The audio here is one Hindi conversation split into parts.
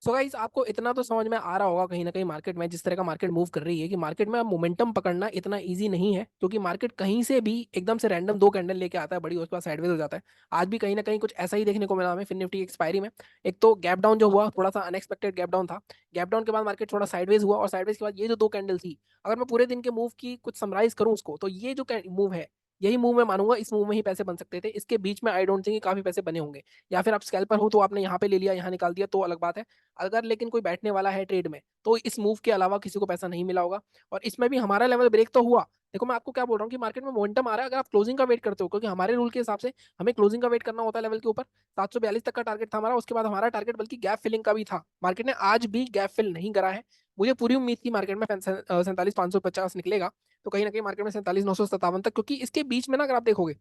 सो गाइस, आपको इतना तो समझ में आ रहा होगा कहीं ना कहीं मार्केट में जिस तरह का मार्केट मूव कर रही है कि मार्केट में मोमेंटम पकड़ना इतना इजी नहीं है, क्योंकि मार्केट कहीं से भी एकदम से रैंडम दो कैंडल लेके आता है बड़ी, उसके बाद साइडवेज हो जाता है। आज भी कहीं ना कहीं कुछ ऐसा ही देखने को मिला हमें फिन निफ्टी एक्सपायरी में। एक तो गैप डाउन जो हुआ, थोड़ा सा अनएक्सपेक्टेड गैप डाउन था। गैप डाउन के बाद मार्केट थोड़ा साइडवेज हुआ, और साइडवेज के बाद ये जो दो कैंडल थी, अगर मैं पूरे दिन के मूव की कुछ समराइज करूं उसको, तो ये जो मूव है, यही मूव मैं मानूंगा इस मूव में ही पैसे बन सकते थे। इसके बीच में आई डोंट थिंक काफी पैसे बने होंगे। या फिर आप स्कैल्पर हो तो आपने यहाँ पे ले लिया, यहाँ निकाल दिया, तो अलग बात है। अगर लेकिन कोई बैठने वाला है ट्रेड में, तो इस मूव के अलावा किसी को पैसा नहीं मिला होगा। और इसमें भी हमारा लेवल ब्रेक तो हुआ। देखो, मैं आपको क्या बोल रहा हूँ कि मार्केट में मोमेंटम आ रहा है, अगर आप क्लोजिंग का वेट करते हो, क्योंकि हमारे रूल के हिसाब से हमें क्लोजिंग का वेट करना होता है लेवल के ऊपर। 742 तक का टारगेट था हमारा, उसके बाद हमारा टारगेट बल्कि गैप फिलिंग का भी था। मार्केट ने आज भी गैप फिल नहीं करा है। मुझे पूरी उम्मीद थी मार्केट में 47,550 निकलेगा। तो कहीं ना कहीं मार्केट में 47,957 तक, क्योंकि इसके बीच में ना, अगर आप देखोगे,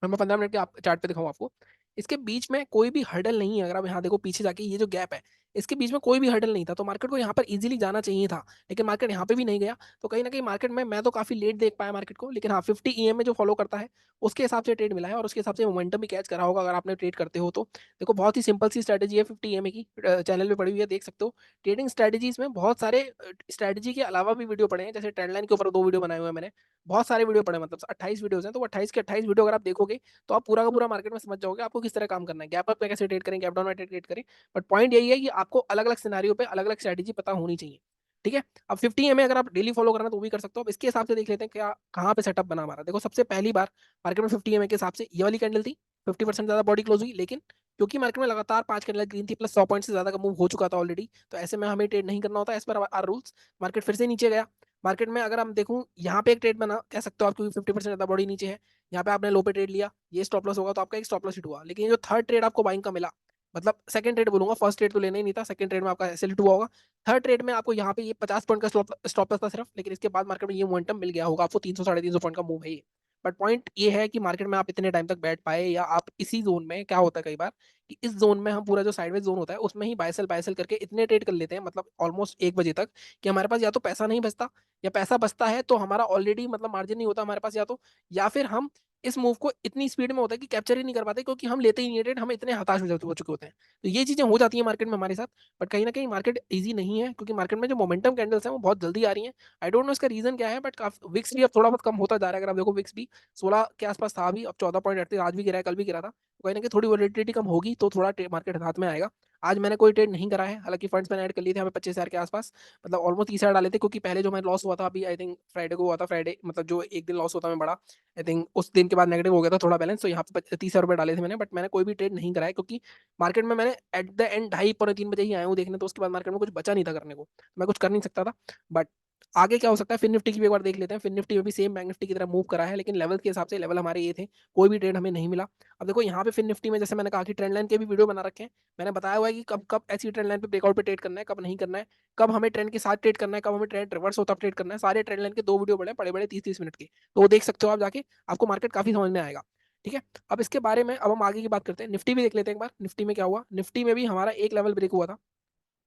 मैं 15 मिनट के आप चार्ट पे दिखाऊं आपको, इसके बीच में कोई भी हर्डल नहीं है। अगर आप यहाँ देखो पीछे जाके, ये जो गैप है, इसके बीच में कोई भी हर्डल नहीं था, तो मार्केट को यहाँ पर इजीली जाना चाहिए था। लेकिन मार्केट यहाँ पे भी नहीं गया। तो कहीं ना कहीं मार्केट में मैं तो काफी लेट देख पाया मार्केट को, लेकिन हाँ, 50 EM में जो फॉलो करता है उसके हिसाब से ट्रेड मिला है, और उसके हिसाब से मोमेंटम भी कैच करा होगा अगर आपने ट्रेड करते हो तो। देखो, बहुत ही सिंपल सी स्ट्रेटेजी है 50 EM की, चैनल पे पड़ी हुई है, देख सकते हो। ट्रेडिंग स्ट्रेटेजीज में बहुत सारे स्ट्रेटेजी के अलावा भी वीडियो पड़े हैं, जैसे ट्रेंड लाइन के ऊपर 2 वीडियो बनाए हुए हैं मैंने। बहुत सारे वीडियो पड़े, मतलब 28 वीडियोज हैं, तो 28 के 28 वीडियो अगर आप देखोगे, तो आप पूरा का पूरा मार्केट में समझ जाओगे आपको किस तरह काम करना है, गैप अप में कैसे ट्रेड करें, गैप डाउन में ट्रेड करें। बट पॉइंट यही है कि आपको अलग अलग सिनारियो पे अलग अलग स्ट्रेटेजी पता होनी चाहिए। ठीक है। अब 50 EM अगर आप डेली फॉलो करना तो वो भी कर सकते हो। अब इसके हिसाब से देख लेते हैं क्या कहाँ पे सेटअप बना हमारा। देखो, सबसे पहली बार मार्केट में 50 EM के हिसाब से ये वाली कैंडल थी, 50% ज्यादा बॉडी क्लोज हुई, लेकिन क्योंकि मार्केट में लगातार 5 कैंडल ग्रीन थी, प्लस 100 पॉइंट से ज्यादा का मूव हो चुका था ऑलरेडी, तो ऐसे में हमें ट्रेड नहीं करना होता as per are rules. Market फिर से नीचे गया। मार्केट में अगर हम देखूं, यहाँ पे एक ट्रेड बना कह सकते हो आप, क्योंकि 50% ज्यादा बॉडी नीचे है। यहाँ पे आपने लो पे ट्रेड लिया, ये स्टॉप लॉस होगा, तो आपका एक स्टॉप लॉस हिट हुआ। लेकिन ये जो थर्ड ट्रेड आपको बाइंग का मिला, मतलब सेकंड ट्रेड बोलूंगा, फर्स्ट ट्रेड तो लेना ही नहीं था, सेकंड ट्रेड में आपका एसएल हिट हुआ होगा। थर्ड ट्रेड में आपको यहाँ पे ये 50 पॉइंट का स्टॉप लॉस था सिर्फ, लेकिन इसके बाद मार्केट में ये मोमेंटम मिल गया होगा आपको, 300 350 पॉइंट का मूव है ये। बट पॉइंट ये है कि मार्केट में आप इतने टाइम तक बैठ पाए, या आप इसी जोन में, क्या होता है कई बार कि इस जोन में हम पूरा जो साइडवेज जोन होता है उसमें ही बायसेल करके इतने ट्रेड कर लेते हैं, मतलब ऑलमोस्ट 1 बजे तक, कि हमारे पास या तो पैसा नहीं बचता, या पैसा बचता है तो हमारा ऑलरेडी मतलब मार्जिन नहीं होता हमारे पास, या तो, या फिर हम इस मूव को इतनी स्पीड में होता है कि कैप्चर ही नहीं कर पाते, क्योंकि हम लेते ही नहीं ट्रेड, हम इतने हताश हो चुके होते हैं। तो ये चीजें हो जाती है मार्केट में हमारे साथ। बट कहीं ना कहीं मार्केट इजी नहीं है, क्योंकि मार्केट में जो मोमेंटम कैंडल्स हैं वो बहुत जल्दी आ रही हैं। आई डोंट नो इसका रीजन क्या है, बट विक्स भी अब थोड़ा बहुत कम होता जा रहा है। अगर आप देखो, विक्स भी 16 के आसपास था, अभी अब 14.38, आज भी गिरा है, कल भी गिरा था। तो कहीं ना कहीं थोड़ी वोलेटिलिटी कम होगी तो थोड़ा मार्केट हाथ में आएगा। आज मैंने कोई ट्रेड नहीं करा है, हालांकि फंड्स मैंने ऐड कर लिए थे हमें 25,000 के आसपास, मतलब ऑलमोस्ट 30,000 डाले थे, क्योंकि पहले जो मैंने लॉस हुआ था अभी आई थिंक फ्राइडे को हुआ था, फ्राइडे मतलब जो एक दिन लॉस होता है बड़ा, आई थिंक उस दिन के बाद नेगेटिव हो गया था थोड़ा बैलेंस, तो यहाँ पे 30,000 रुपये डाले थे मैंने। बट मैंने कोई भी ट्रेड नहीं कराया, क्योंकि मार्केट में मैंने एट द एंड 2:30 पौने 3 बजे ही आया हूँ देखने, तो उसके बाद मार्केट में कुछ बचा नहीं था करने को, मैं कुछ कर नहीं सकता था। बट आगे क्या हो सकता है, फिन निफ्टी की भी एक बार देख लेते हैं। फिन निफ्टी में भी सेम बैंक निफ्टी की तरह मूव करा है, लेकिन लेवल के हिसाब से लेवल हमारे ये थे, कोई भी ट्रेड हमें नहीं मिला। अब देखो, यहाँ पे फिन निफ्टी में जैसे मैंने कहा कि ट्रेंड लाइन के भी वीडियो बना रखे हैं। मैंने बताया हुआ है कि कब कब ऐसी ट्रेंड लाइन पे ब्रेकआउट पे ट्रेड करना है, कब नहीं करना है, कब हमें ट्रेंड के साथ ट्रेड करना है, कब हमें ट्रेंड रिवर्स होता ट्रेड करना है। सारे ट्रेंड लाइन के 2 वीडियो बड़े बड़े 30-30 मिनट के, तो वो देख सकते हो आप जाके, आपको मार्केट काफी समझ में आएगा। ठीक है। अब इसके बारे में अब हम आगे की बात करते हैं, निफ्टी भी देख लेते हैं एक बार। निफ्टी में क्या हुआ, निफ्टी में भी हमारा एक लेवल ब्रेक हुआ था।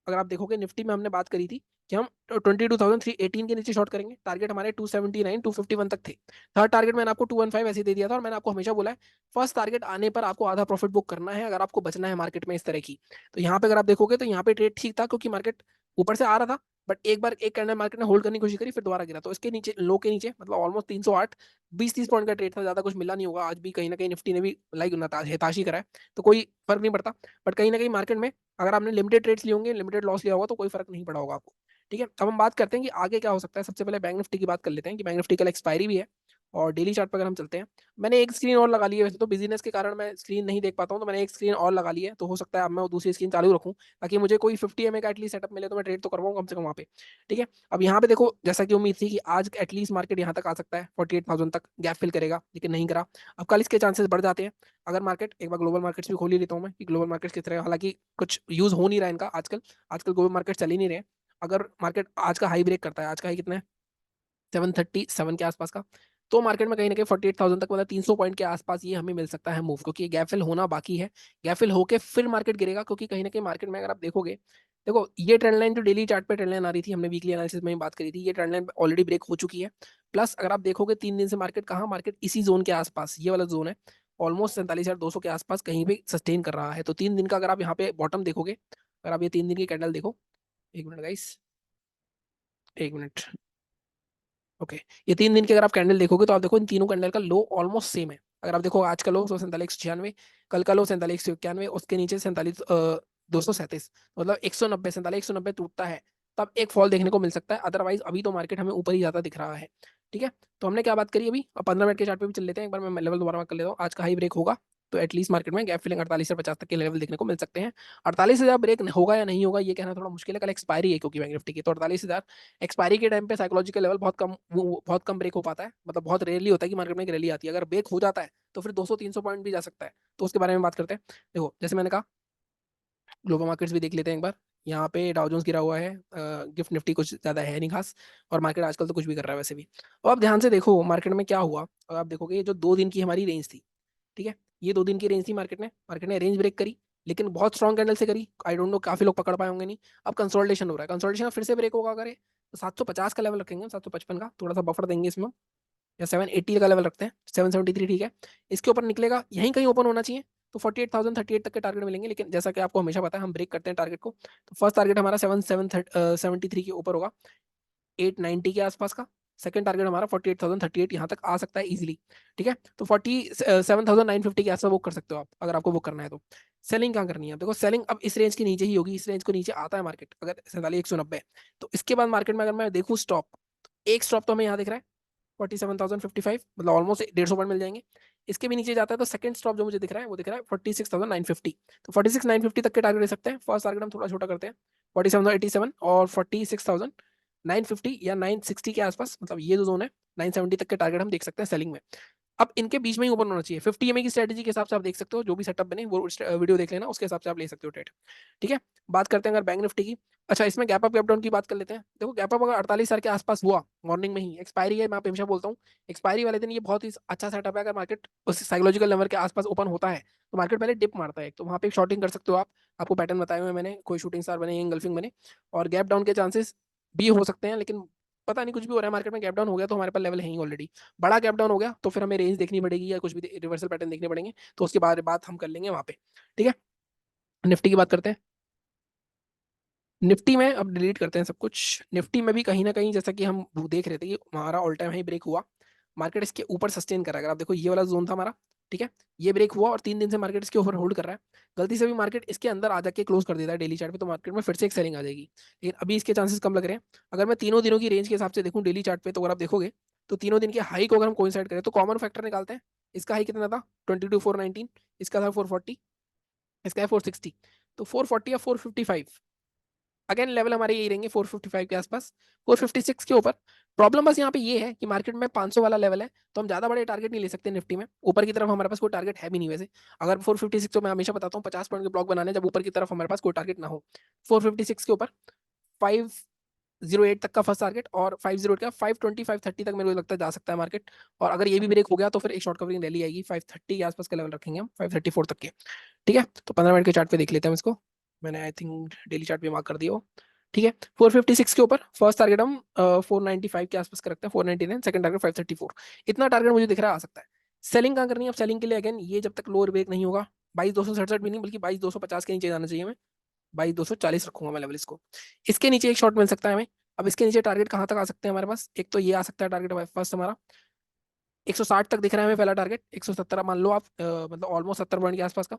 अगर आप देखोगे, निफ्टी में हमने बात करी थी कि हम 22,318 के नीचे शॉर्ट करेंगे, टारगेट हमारे 279 251 तक थे। थर्ड टारगेट मैंने आपको 215 ऐसे दे दिया था, और मैंने आपको हमेशा बोला है फर्स्ट टारगेट आने पर आपको आधा प्रॉफिट बुक करना है, अगर आपको बचना है मार्केट में इस तरह की। तो यहाँ पे अगर आप देखोगे तो यहाँ पे ट्रेड ठीक था, क्योंकि मार्केट ऊपर से आ रहा था, बट एक बार एक कैंडल मार्केट ने होल्ड करने की कोशिश करी, फिर दोबारा गिरा, तो इसके नीचे लो के नीचे मतलब ऑलमोस्ट 308, 20-30 पॉइंट का ट्रेड था, ज्यादा कुछ मिला नहीं होगा। आज भी कहीं ना कहीं निफ्टी ने भी लाइक हताशी करा है, तो कोई फर्क नहीं पड़ता। बट कहीं ना कहीं मार्केट में अगर आपने लिमिटेड ट्रेड्स लिए होंगे, लिमिटेड लॉस लिया होगा, तो कोई फर्क नहीं पड़ा होगा आपको। ठीक है। अब हम बात करते हैं कि आगे क्या हो सकता है। सबसे पहले बैंक निफ्टी की बात कर लेते हैं कि बैंक निफ्टी कल एक्सपायरी भी है, और डेली चार्ट पर अगर हम चलते हैं, मैंने एक स्क्रीन और लगा ली है। वैसे तो बिजीनेस के कारण मैं स्क्रीन नहीं देख पाता हूँ, तो मैंने एक स्क्रीन और लगा ली है, तो हो सकता है अब मैं वो दूसरी स्क्रीन चालू रखूँ, ताकि मुझे कोई 50 MA का एटलीस्ट सेटअप मिले, तो मैं ट्रेड तो करवाऊँ कम से कम वहाँ पे। ठीक है। अब यहाँ पे देखो, जैसा कि उम्मीद थी कि आज एटलीस्ट मार्केट यहाँ तक आ सकता है, 48,000 तक गैप फिल करेगा, लेकिन नहीं करा। अब कल इसके चांसेस बढ़ जाते हैं। अगर मार्केट एक बार ग्लोबल मार्केट्स भी खोल ही लेता हूँ मैं, कि ग्लोबल मार्केट्स किस तरह, हालांकि कुछ यूज हो नहीं रहा है इनका आजकल। आजकल ग्लोबल मार्केट चल ही नहीं रहे। अगर मार्केट आज का हाई ब्रेक करता है, आज का हाई कितना है, 737 के आसपास का, तो मार्केट में कहीं ना कहीं 48,000 तक, मतलब 300 पॉइंट के आसपास ये हमें मिल सकता है मूव, क्योंकि ये गैप फिल होना बाकी है। गैप फिल होके फिर मार्केट गिरेगा, क्योंकि कहीं ना कहीं मार्केट में अगर आप देखोगे, देखो ये ट्रेंड लाइन जो डेली चार्ट पे ट्रेंड लाइन आ रही थी, हमने वीकली एनालिसिस में ही बात करी थी, ये ट्रेंड लाइन ऑलरेडी ब्रेक हो चुकी है। प्लस अगर आप देखोगे 3 दिन से मार्केट कहाँ, मार्केट इसी जोन के आसपास, ये वाला जोन है, ऑलमोस्ट 47,200 के आसपास कहीं भी सस्टेन कर रहा है। तो 3 दिन का अगर आप यहाँ पे बॉटम देखोगे, अगर आप ये 3 दिन की कैंडल देखो, एक मिनट गाइस, एक मिनट, ओके, ये 3 दिन की अगर आप कैंडल देखोगे तो आप देखो इन तीनों कैंडल का लो ऑलमोस्ट सेम है। अगर आप देखो आज का लो 147,196, कल का लो 47,191, उसके नीचे 47,237, मतलब 190, 47,190 टूटता है तब एक फॉल देखने को मिल सकता है, अदरवाइज अभी तो मार्केट हमें ऊपर ही ज्यादा दिख रहा है। ठीक है, तो हमने क्या बात करी अभी, अब 15 मिनट के चार्ट पे भी चल लेते हैं एक बार, मैं लेवल दोबारा मार्क कर लेता हूँ। आज का हाई ब्रेक होगा तो एटलीस्ट मार्केट में गैप फिलिंग 48 से 50 तक के लेवल देखने को मिल सकते हैं। 48,000 ब्रेक होगा या नहीं होगा ये कहना थोड़ा मुश्किल है, कल एक्सपायरी है क्योंकि बैंक निफ्टी की, तो 48,000 एक्सपायरी के टाइम पे साइकोलॉजिकल लेवल बहुत कम, वो बहुत कम ब्रेक हो पाता है, मतलब बहुत रेयरली होता है कि मार्केट में एक रैली आती है, अगर ब्रेक हो जाता है तो फिर 200-300 पॉइंट भी जा सकता है। तो उसके बारे में बात करते हैं। देखो जैसे मैंने कहा, ग्लोबल मार्केट्स भी देख लेते हैं एक बार। यहाँ पे डाउ जोन्स गिरा हुआ है, गिफ्ट निफ्टी कुछ ज्यादा है नहीं खास, और मार्केट आजकल तो कुछ भी कर रहा है वैसे भी। और आप ध्यान से देखो मार्केट में क्या हुआ, और आप देखोगे ये जो 2 दिन की हमारी रेंज थी, ठीक है, ये 2 दिन की रेंज थी, मार्केट ने रेंज ब्रेक करी, लेकिन बहुत स्ट्रॉन्ग कैंडल से करी, आई डोंट नो काफी लोग पकड़ पाए होंगे नहीं। अब कंसोलिडेशन हो रहा है, कंसोलिडेशन फिर से ब्रेक होगा अगर ये, तो 750 का लेवल रखेंगे, 755 का थोड़ा सा बफर देंगे इसमें, या 780 का लेवल रखते हैं, 773 ठीक है, इसके ऊपर निकलेगा यहीं कहीं ओपन होना चाहिए, तो 48,038 तक के टारगेट मिलेंगे। लेकिन जैसा कि आपको हमेशा पता है हम ब्रेक करते हैं टारगेट को, तो फर्स्ट टारगेट हमारा 7773 के ऊपर होगा, 890 के आसपास का। सेकंड टारगेट हमारा 48,038 यहाँ तक आ सकता है इजीली। ठीक है, तो 47,950 के आसपास बुक कर सकते हो आप, अगर आपको बुक करना है तो। सेलिंग कहाँ करनी है, देखो सेलिंग अब इस रेंज के नीचे ही होगी, इस रेंज को नीचे आता है मार्केट अगर 47,190, तो इसके बाद मार्केट में अगर मैं देखूँ स्टॉप, एक स्टॉप तो हमें यहाँ दिख रहा है 47,055, मतलब ऑलमोस्ट 150 पॉइंट मिल जाएंगे। इसके भी नीचे जाता है तो सेकंड स्टॉप जो मुझे दिख रहा है वो दिख रहा है 46,950, तो 46,950 तक के टारगेट ले सकते हैं। फर्स्ट टारगेट हम थोड़ा छोटा करते हैं, 47,087 और 46,950 या 960 के आसपास, मतलब ये जो जोन है 970 तक के टारगेट हम देख सकते हैं सेलिंग में। अब इनके बीच में ही ओपन होना चाहिए, 50 एमए की स्ट्रेटेजी के हिसाब से आप देख सकते हो, जो भी सेटअप बने वो वीडियो देख लेना, उसके हिसाब से आप ले सकते हो ट्रेड। ठीक है, बात करते हैं अगर बैंक निफ्टी की। अच्छा, इसमें गैप अप गैप डाउन की बात कर लेते हैं। देखो गैप अप अगर 48,000 के आसपास हुआ मॉर्निंग में ही, एक्सपायरी है, मैं हमेशा बोलता हूँ एक्सपायरी वाले दिन ये बहुत ही अच्छा सेटअप है, अगर मार्केट उस साइकोलॉजिकल लेवल के आसपास ओपन होता है तो मार्केट पहले डिप मारता है, तो वहाँ पे एक शॉर्टिंग कर सकते हो आप, आपको पैटर्न बताए हुए मैंने, कोई शूटिंग स्टार बने, इंगल्फिंग बने, और गैप डाउन के चांसेस भी हो सकते हैं, लेकिन पता नहीं कुछ भी हो रहा है मार्केट में, गैप डाउन हो गया तो हमारे पास लेवल है ही ऑलरेडी, बड़ा गैप डाउन हो गया तो फिर हमें रेंज देखनी पड़ेगी या कुछ भी रिवर्सल पैटर्न देखने पड़ेंगे, तो उसके बाद बात हम कर लेंगे वहां पे। ठीक है, निफ्टी की बात करते हैं। निफ्टी में अब डिलीट करते हैं सब कुछ, निफ्टी में भी कहीं ना कहीं जैसा कि हम देख रहे थे कि हमारा ऑल टाइम हाई ब्रेक हुआ, मार्केट इसके ऊपर सस्टेन कर रहा है, अगर आप देखो ये वाला जोन था हमारा, ठीक है, ये ब्रेक हुआ और 3 दिन से मार्केट इसके ऊपर होल्ड कर रहा है, गलती से भी मार्केट इसके अंदर आ जाके क्लोज कर देता है डेली चार्ट पे, तो मार्केट में फिर से एक सेलिंग आ जाएगी, लेकिन अभी इसके चांसेस कम लग रहे हैं। अगर मैं तीनों दिनों की रेंज के हिसाब से देखूं डेली चार्ट पे, तो अगर आप देखोगे तो तीनों दिन के हाई को अगर हम कोइंसाइड करें तो कॉमन फैक्टर निकालते हैं, इसका हाई कितना था 22,419, इसका था 440, इसका है 460, तो 440 या 455 अगेन लेवल हमारे यही रहेंगे 455 के आसपास, 456 के ऊपर। प्रॉब्लम बस यहाँ पे ये है कि मार्केट में 500 वाला लेवल है, तो हम ज्यादा बड़े टारगेट नहीं ले सकते निफ्टी में, ऊपर की तरफ हमारे पास कोई टारगेट है भी नहीं वैसे। अगर 456, तो मैं हमेशा बताता हूँ 50 पॉइंट के ब्लॉक बनाने जब ऊपर की तरफ हमारे पास कोई टारगेट ना हो। 456 के ऊपर 508 तक का फर्स्ट टारगेट, और 508 का 520 530 तक मेरे को लगता है जा सकता है मार्केट, और अगर ये भी ब्रेक हो गया तो फिर एक शॉर्ट कवरिंग रैली आएगी 530 के आसपास का लेवल रखेंगे हम, 534 तक के। ठीक है, तो 15 मिनट के चार्ट पे देख लेते हैं हम इसको, मैंने आई थिंक डेली चार्ट पे मार्क कर दिया हो। ठीक है, 456 के ऊपर फर्स्ट टारगेट हम 495 के आसपास का रखते हैं, 499, सेकंड टारगेट 534, इतना टारगेट मुझे दिख रहा है आ सकता है। सेलिंग कहाँ करनी है अब, सेलिंग के लिए अगेन ये जब तक लोअर ब्रेक नहीं होगा, 22,267 भी नहीं बल्कि 22,250 के नीचे जाना चाहिए हमें, 2240 रखूंगा मैं लेवल इसको, इसके नीचे एक शॉट मिल सकता है हमें। अब इसके नीचे टारगेट कहाँ तक आ सकते हैं हमारे पास, एक तो ये आ सकता है टारगेट फर्स्ट हमारा 160 तक दिख रहा है हमें पहला टारगेट, 117 मान लो आप, मतलब ऑलमोस्ट 70 पॉइंट के आसपास का।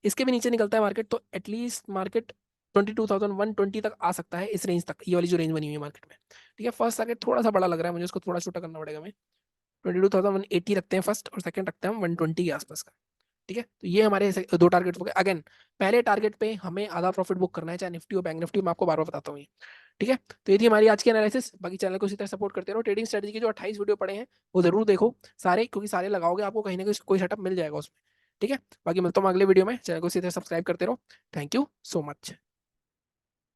इसके भी नीचे निकलता है मार्केट तो एटलीस्ट मार्केट 22,120 तक आ सकता है, इस रेंज तक, ये वाली जो रेंज बनी हुई है मार्केट में। ठीक है, फर्स्ट टारगेट थोड़ा सा बड़ा लग रहा है मुझे, उसको थोड़ा छोटा करना पड़ेगा, हमें 22,180 रखते हैं फर्स्ट, और सेकंड रखते हैं हम 120 के आसपास का। ठीक है, तो ये हमारे दो टारगेट हो गए। अगेन पहले टारगेट पे हमें आधा प्रॉफिट बुक करना है, चाहे निफ्टी हो बैंक निफ्टी, मैं आपको बार बार बताता हूँ ये। ठीक है, तो ये थी हमारी आज की एनालिसिस, बाकी चैनल को इसी तरह सपोर्ट करते रहो। ट्रेडिंग स्ट्रेटजी के जो 28 वीडियो पड़े हैं वो जरूर देखो सारे, क्योंकि सारे लगाओगे आपको कहीं ना कहीं कोई सेटअप मिल जाएगा उसमें। ठीक है, बाकी मिलता हूँ अगले वीडियो में, चैनल को इसी तरह सब्सक्राइब करते रहो। Thank you so much.